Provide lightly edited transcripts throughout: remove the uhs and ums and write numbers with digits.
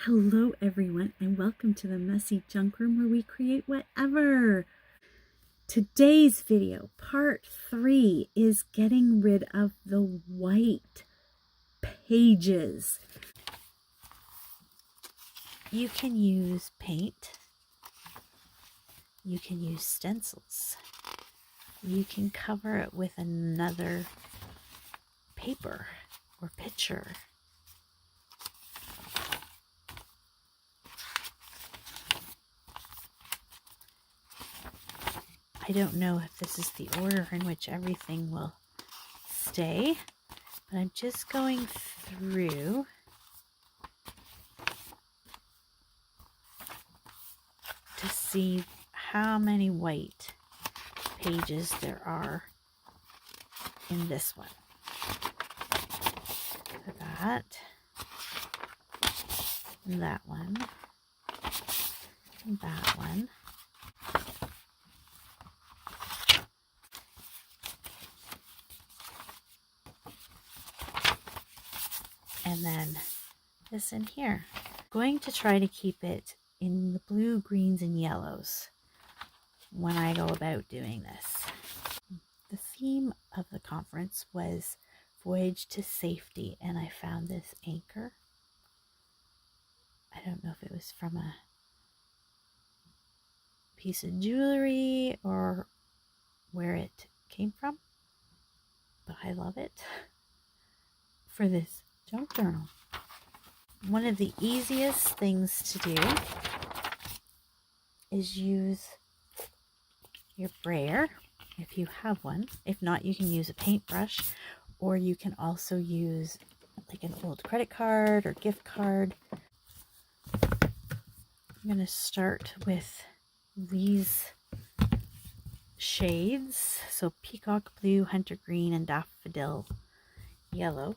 Hello everyone and welcome to the Messy Junk Room where we create whatever. Today's video, part 3, is getting rid of the white pages. You can use paint, you can use stencils, you can cover it with another paper or picture. I don't know if this is the order in which everything will stay, but I'm just going through to see how many white pages there are in this one. So that one, that one. And then this in here. I'm going to try to keep it in the blue, greens, and yellows when I go about doing this. The theme of the conference was Voyage to Safety, and I found this anchor. I don't know if it was from a piece of jewelry or where it came from, but I love it for this junk journal. One of the easiest things to do is use your brayer if you have one. If not, you can use a paintbrush, or you can also use like an old credit card or gift card. I'm going to start with these shades, so peacock blue, hunter green, and daffodil yellow.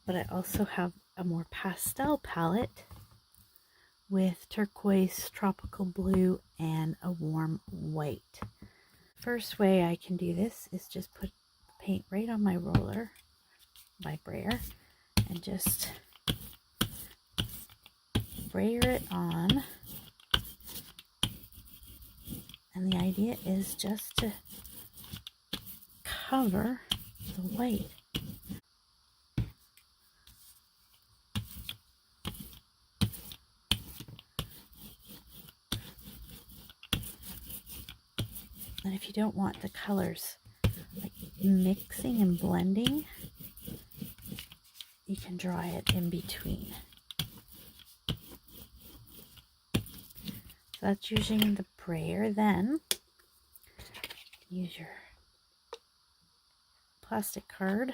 But I also have a more pastel palette with turquoise, tropical blue, and a warm white. First way I can do this is just put paint right on my roller, my brayer, and just brayer it on. And the idea is just to cover the white. And if you don't want the colors like mixing and blending, you can dry it in between. So that's using the brayer. Then use your plastic card.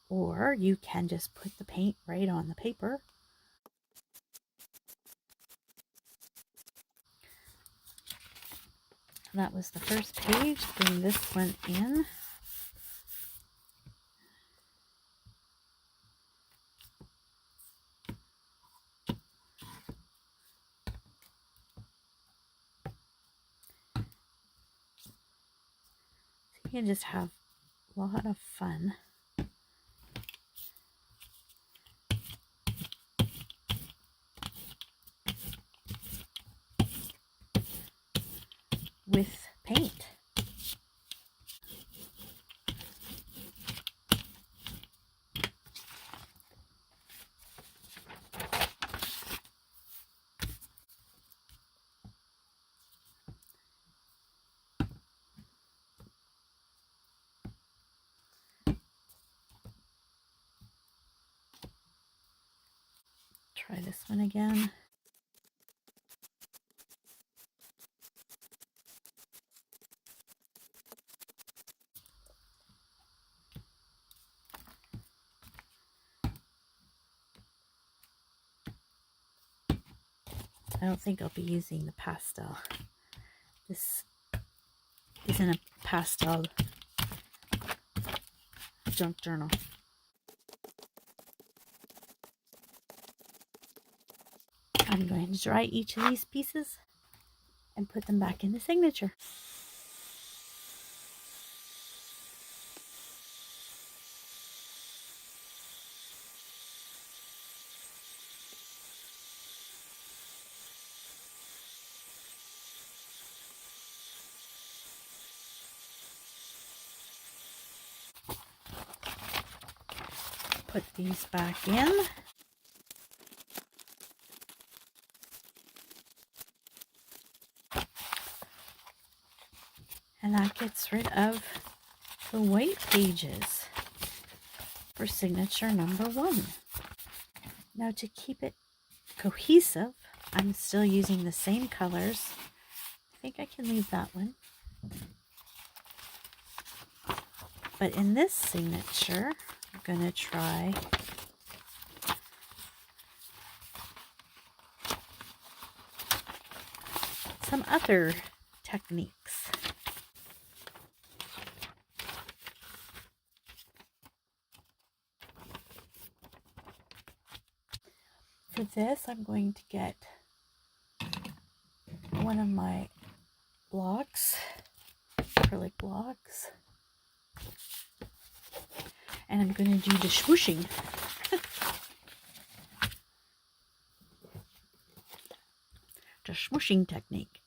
Or you can just put the paint right on the paper. That was the first page. Bring this one in. So you can just have a lot of fun. With paint. Try this one again. I don't think I'll be using the pastel. This isn't a pastel junk journal. I'm going to dry each of these pieces and put them back in the signature. put these back in. And that gets rid of the white pages for signature number 1. Now to keep it cohesive, I'm still using the same colors. I think I can leave that one. But in this signature, I'm going to try some other techniques. For this, I'm going to get one of my blocks, acrylic blocks, and I'm going to do the swooshing. The swooshing technique.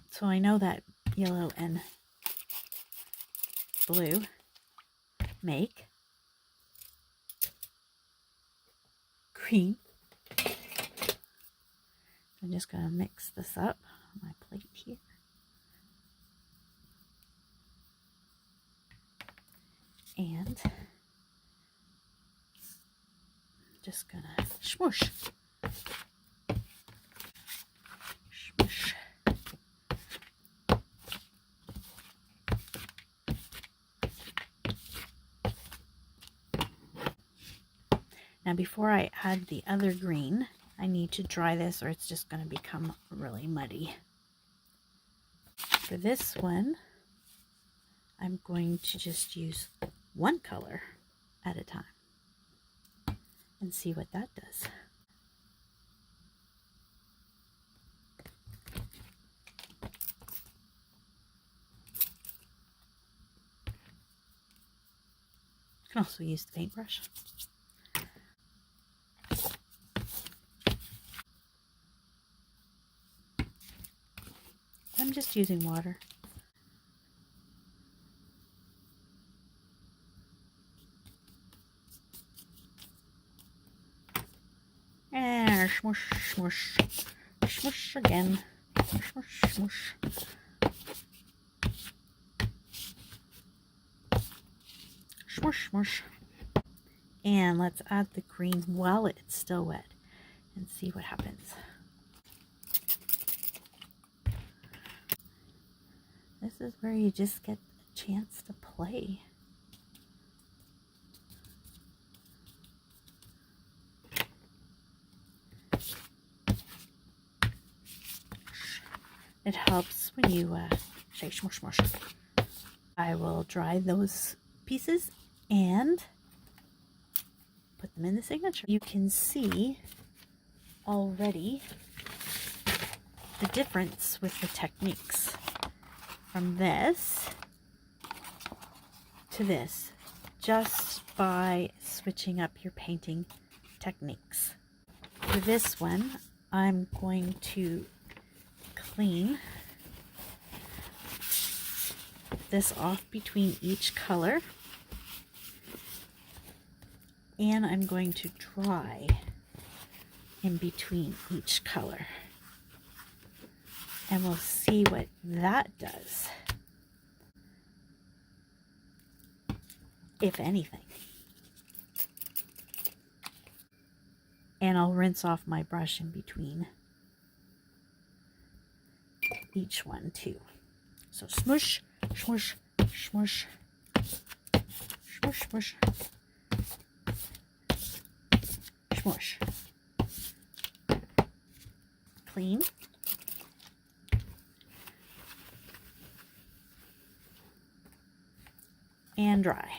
So I know that yellow and blue make green. I'm just going to mix this up on my plate here. And just going to smoosh. Smoosh. Now before I add the other green, I need to dry this or it's just going to become really muddy. For this one, I'm going to just use one color at a time and see what that does. You can also use the paintbrush. I'm just using water. And smush, smush, smush again. Smush, smush. Smush, smush. And let's add the green while it's still wet and see what happens. This is where you just get a chance to play. It helps when you say smush, smush. I will dry those pieces and put them in the signature. You can see already the difference with the techniques from this to this just by switching up your painting techniques. For this one, I'm going to clean this off between each color, and I'm going to dry in between each color, and we'll see what that does, if anything. And I'll rinse off my brush in between each one too. So smush, smush, smush, smush, smush, smush. Clean. And dry.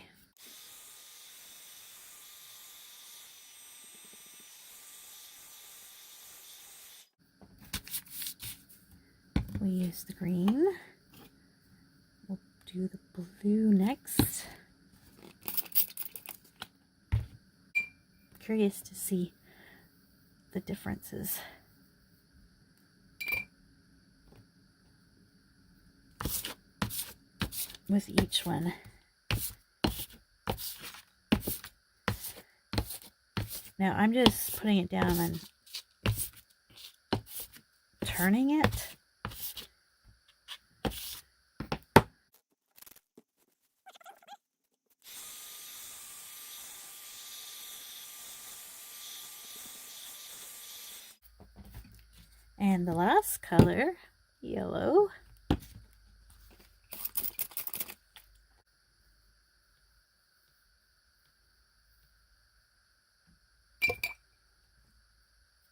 We use the green. We'll do the blue next. Curious to see the differences. With each one. Now I'm just putting it down and turning it. And the last color, yellow.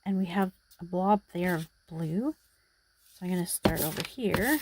And we have a blob there of blue. So I'm going to start over here.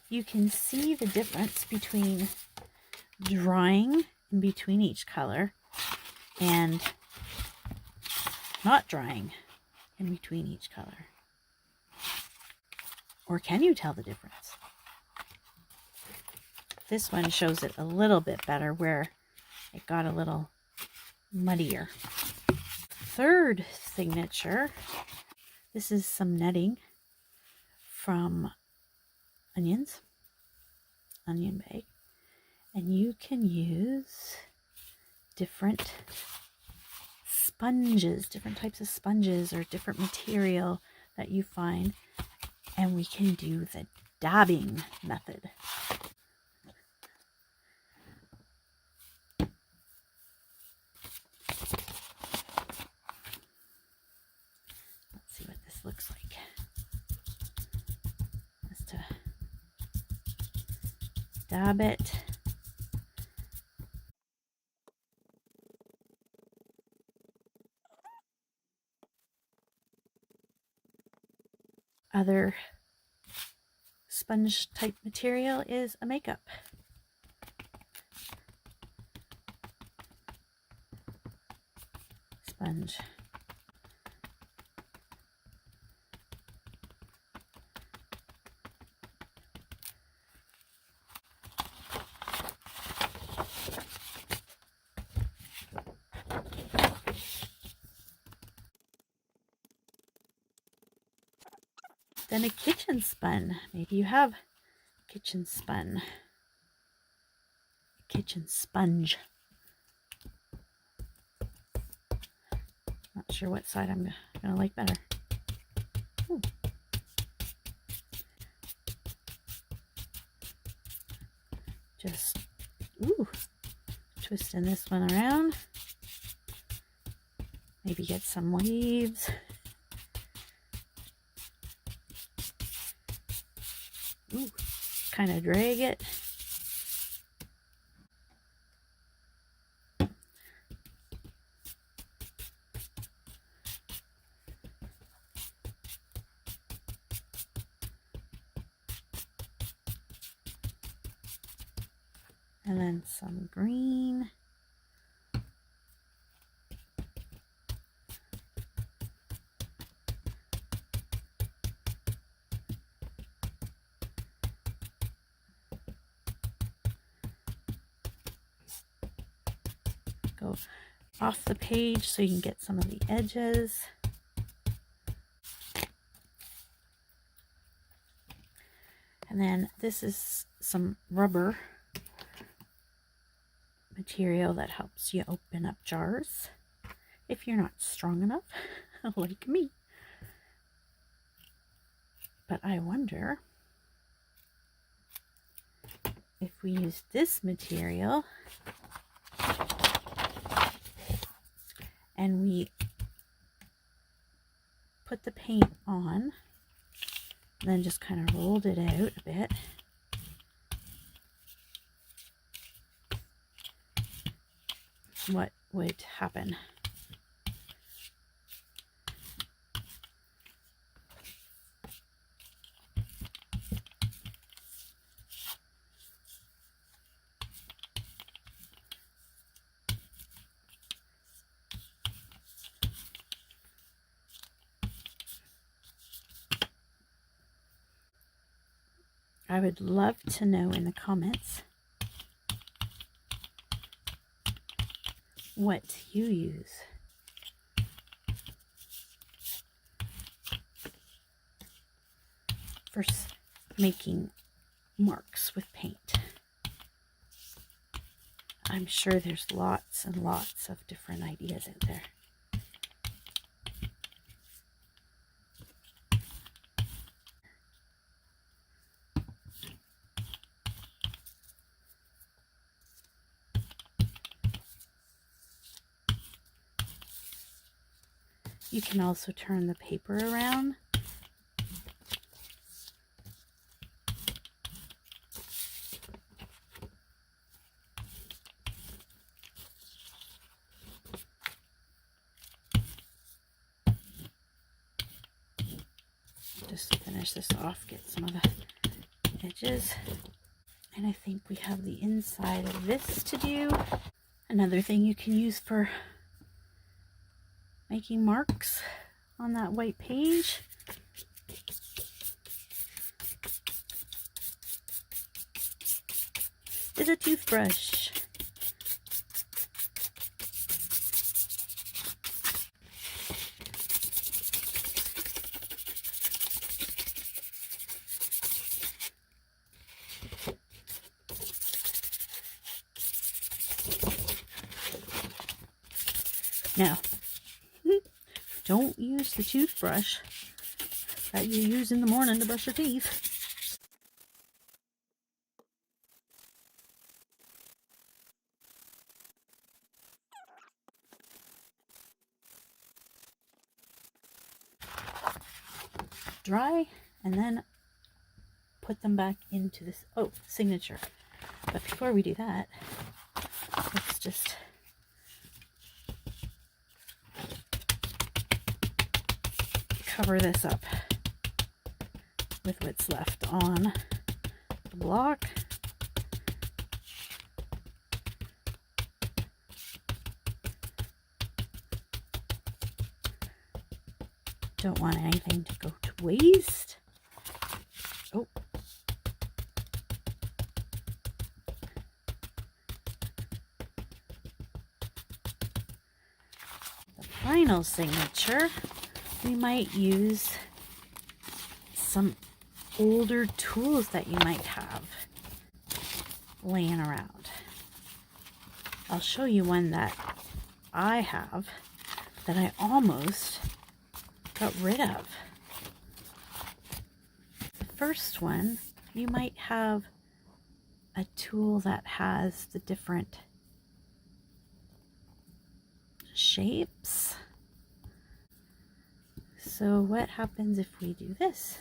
You can see the difference between drying in between each color and not drying in between each color. Or can you tell the difference? This one shows it a little bit better where it got a little muddier. Third signature, this is some netting from onion bag, and you can use different sponges, different types of sponges or different material that you find, and we can do the dabbing method. Let's see what this looks like. Just to dab it. Other sponge type material is a makeup. Sponge. Then a kitchen spun. Maybe you have kitchen spun. Kitchen sponge. Not sure what side I'm gonna like better. Ooh. Just twisting this one around. Maybe get some waves. Ooh, kind of drag it. And then some green. Go off the page so you can get some of the edges. And then this is some rubber material that helps you open up jars if you're not strong enough, like me. But I wonder if we use this material and we put the paint on and then just kind of rolled it out a bit. What would happen? I would love to know in the comments what you use. For making marks with paint. I'm sure there's lots and lots of different ideas out there. You can also turn the paper around. Just to finish this off, get some of the edges. And I think we have the inside of this to do. Another thing you can use for making marks on that white page is a toothbrush. Now, don't use the toothbrush that you use in the morning to brush your teeth. Dry, and then put them back into this, signature. But before we do that, let's just cover this up with what's left on the block. Don't want anything to go to waste. Oh. The final signature, we might use some older tools that you might have laying around. I'll show you one that I have that I almost got rid of. The first one, you might have a tool that has the different shapes. So what happens if we do this?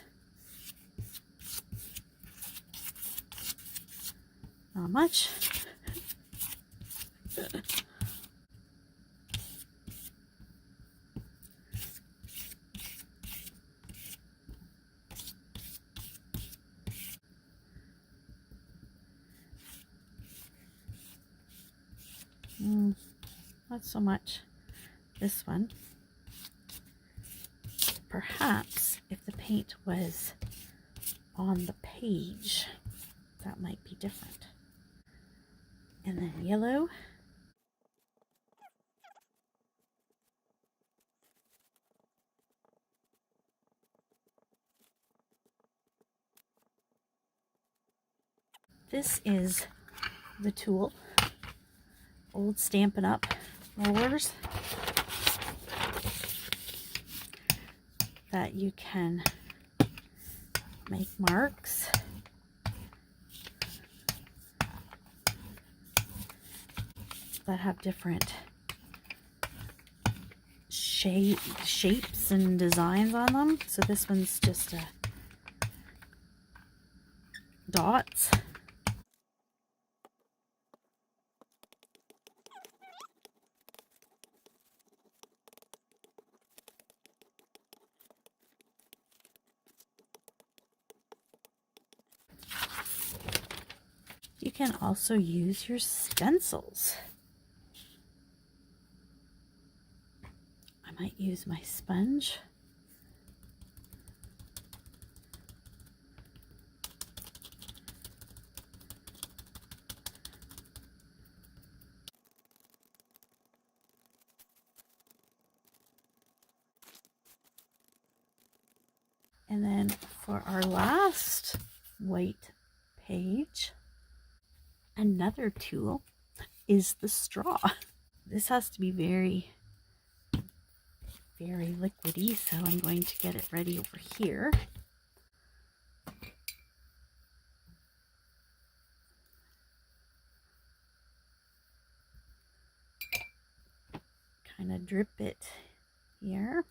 Not much. Not so much this one. Perhaps if the paint was on the page, that might be different. And then yellow. This is the tool, old Stampin' Up! Rollers that you can make marks. That have different shapes and designs on them. So this one's just a dots. You can also use your stencils. I might use my sponge. For our last white page, another tool is the straw. This has to be very, very liquidy, so I'm going to get it ready over here. Kind of drip it here.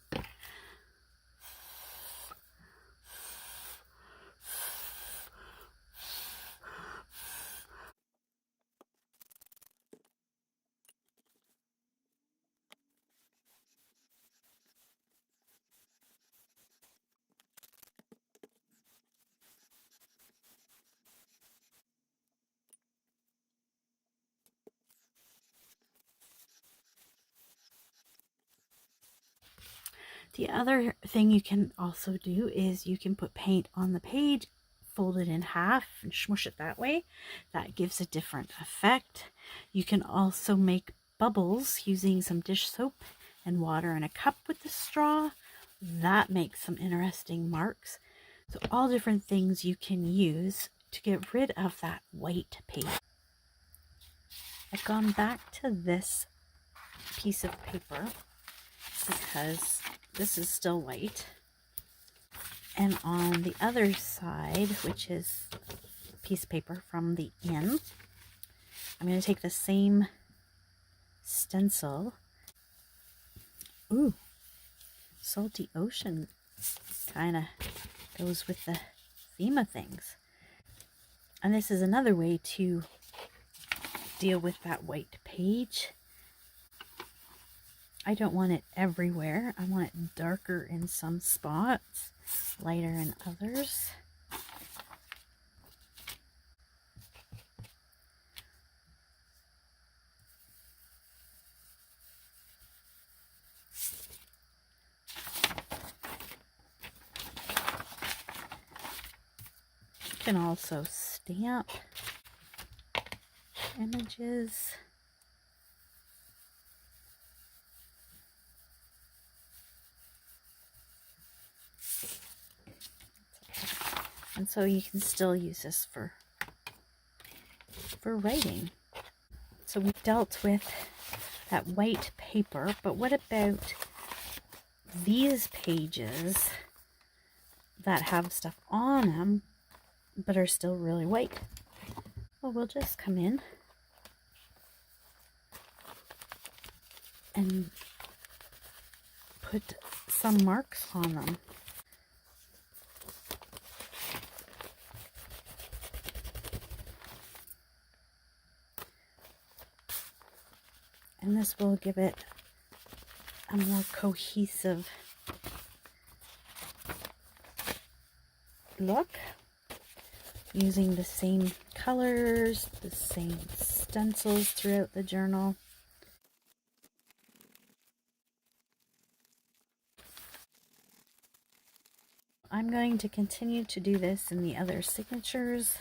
The other thing you can also do is you can put paint on the page, fold it in half and smush it that way. That gives a different effect. You can also make bubbles using some dish soap and water in a cup with the straw. That makes some interesting marks. So all different things you can use to get rid of that white paper. I've gone back to this piece of paper because this is still white, and on the other side, which is a piece of paper from the inn, I'm going to take the same stencil. Ooh, salty ocean kind of goes with the theme of things. And this is another way to deal with that white page. I don't want it everywhere. I want it darker in some spots, lighter in others. You can also stamp images. And so you can still use this for writing. So we've dealt with that white paper, but what about these pages that have stuff on them but are still really white? Well, we'll just come in and put some marks on them. And this will give it a more cohesive look, using the same colors, the same stencils throughout the journal. I'm going to continue to do this in the other signatures.